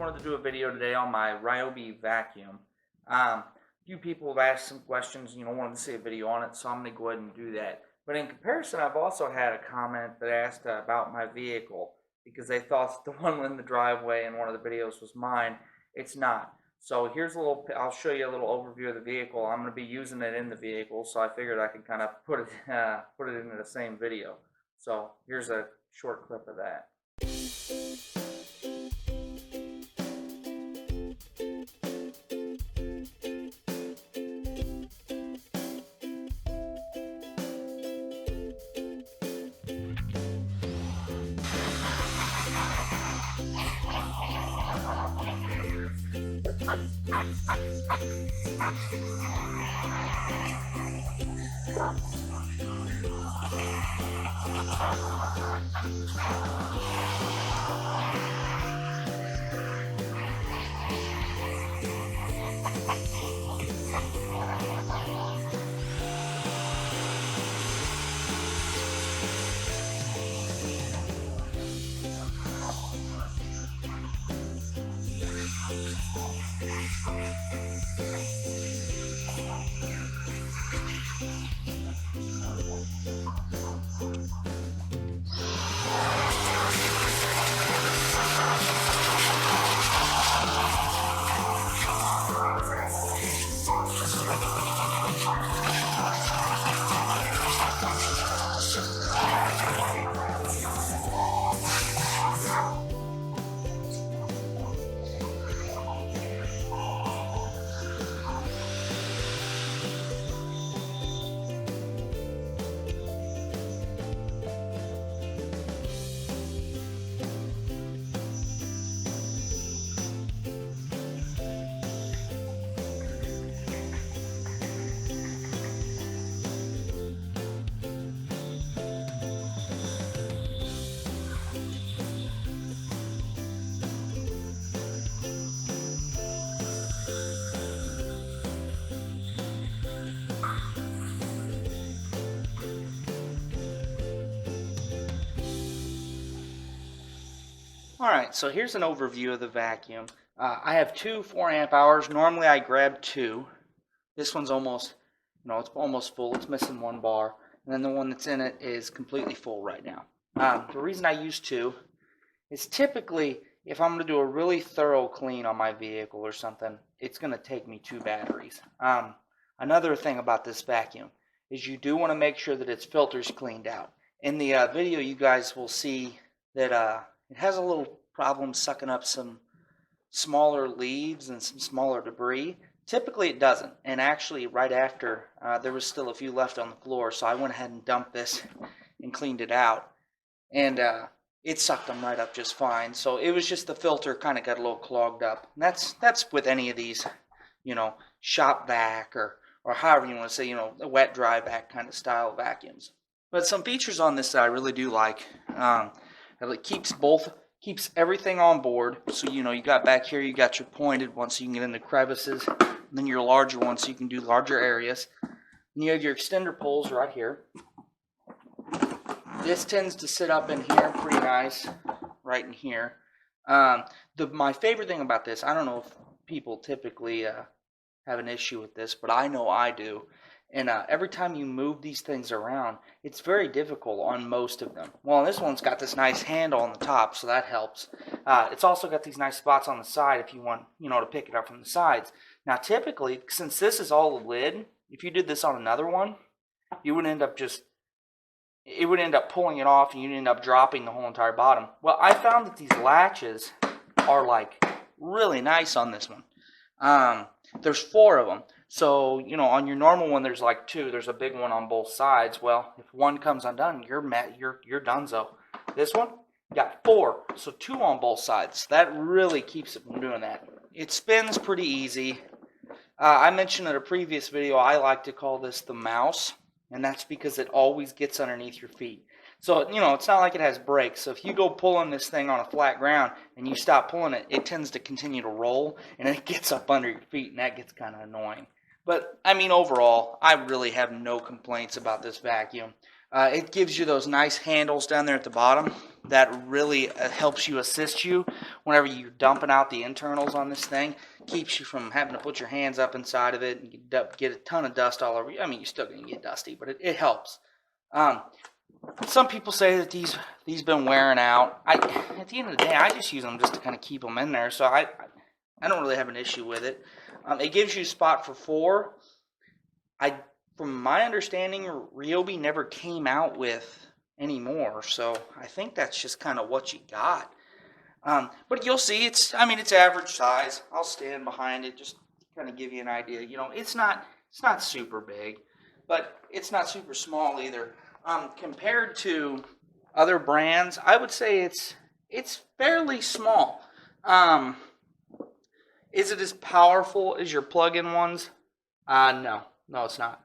wanted to do a video today on my Ryobi vacuum. A few people have asked some questions, wanted to see a video on it, so I'm going to go ahead and do that. But in comparison, I've also had a comment that asked about my vehicle because they thought the one in the driveway in one of the videos was mine. It's not. So here's I'll show you a little overview of the vehicle. I'm going to be using it in the vehicle, so I figured I could kind of put it into the same video. So here's a short clip of that. Alright, so here's an overview of the vacuum. I have two 4 amp hours. Normally I grab two. This one's almost, it's almost full. It's missing one bar. And then the one that's in it is completely full right now. The reason I use two is typically if I'm going to do a really thorough clean on my vehicle or something, it's going to take me 2 batteries. Another thing about this vacuum is you do want to make sure that its filter's cleaned out. In the video you guys will see that it has a little problem sucking up some smaller leaves and some smaller debris. Typically it doesn't, and actually right after there was still a few left on the floor, so I went ahead and dumped this and cleaned it out, and it sucked them right up just fine. So it was just the filter kind of got a little clogged up. And that's with any of these, shop vac or however you want to say, a wet dry vac kind of style vacuums. But some features on this that I really do like. It keeps everything on board. So you got back here, you got your pointed one so you can get into crevices, and then your larger one so you can do larger areas. And you have your extender poles right here. This tends to sit up in here pretty nice, right in here. My favorite thing about this, I don't know if people typically have an issue with this, but I know I do. And every time you move these things around, it's very difficult on most of them. Well, this one's got this nice handle on the top, so that helps. It's also got these nice spots on the side if you want, to pick it up from the sides. Now, typically, since this is all the lid, if you did this on another one, you would end up it would end up pulling it off, and you'd end up dropping the whole entire bottom. Well, I found that these latches are really nice on this one. There's 4 of them. So, on your normal one, there's 2. There's a big one on both sides. Well, if one comes undone, you're donezo. This one, you got 4. So 2 on both sides. That really keeps it from doing that. It spins pretty easy. I mentioned in a previous video, I like to call this the mouse. And that's because it always gets underneath your feet. So, it's not like it has brakes. So if you go pulling this thing on a flat ground and you stop pulling it, it tends to continue to roll, and it gets up under your feet, and that gets kind of annoying. But, overall, I really have no complaints about this vacuum. It gives you those nice handles down there at the bottom that really helps you assist you whenever you're dumping out the internals on this thing. Keeps you from having to put your hands up inside of it and get a ton of dust all over you. I mean, you're still going to get dusty, but it helps. Some people say that these been wearing out. At the end of the day, I just use them just to kind of keep them in there, so I don't really have an issue with it. It gives you a spot for 4. From my understanding, Ryobi never came out with any more, so I think that's just kind of what you got. But you'll see, it's average size. I'll stand behind it just to kind of give you an idea. You know, it's not super big, but it's not super small either. Compared to other brands, I would say it's fairly small. Is it as powerful as your plug-in ones? No, it's not.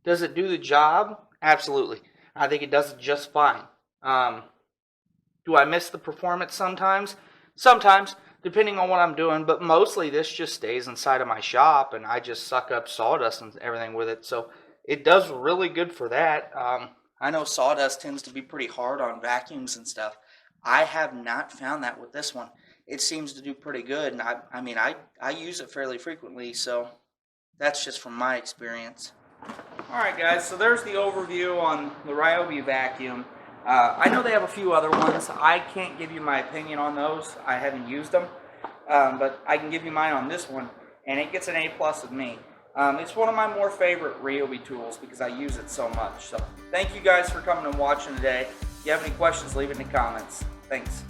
Does it do the job? Absolutely. I think it does it just fine. Do I miss the performance sometimes? Sometimes, depending on what I'm doing, but mostly this just stays inside of my shop, and I just suck up sawdust and everything with it, so it does really good for that. I know sawdust tends to be pretty hard on vacuums and stuff. I have not found that with this one. It seems to do pretty good, and I use it fairly frequently, so that's just from my experience. Alright guys, so there's the overview on the Ryobi vacuum. I know they have a few other ones. I can't give you my opinion on those. I haven't used them, but I can give you mine on this one, and it gets an A+ with me. It's one of my more favorite Ryobi tools because I use it so much. So thank you guys for coming and watching today. If you have any questions, leave it in the comments. Thanks.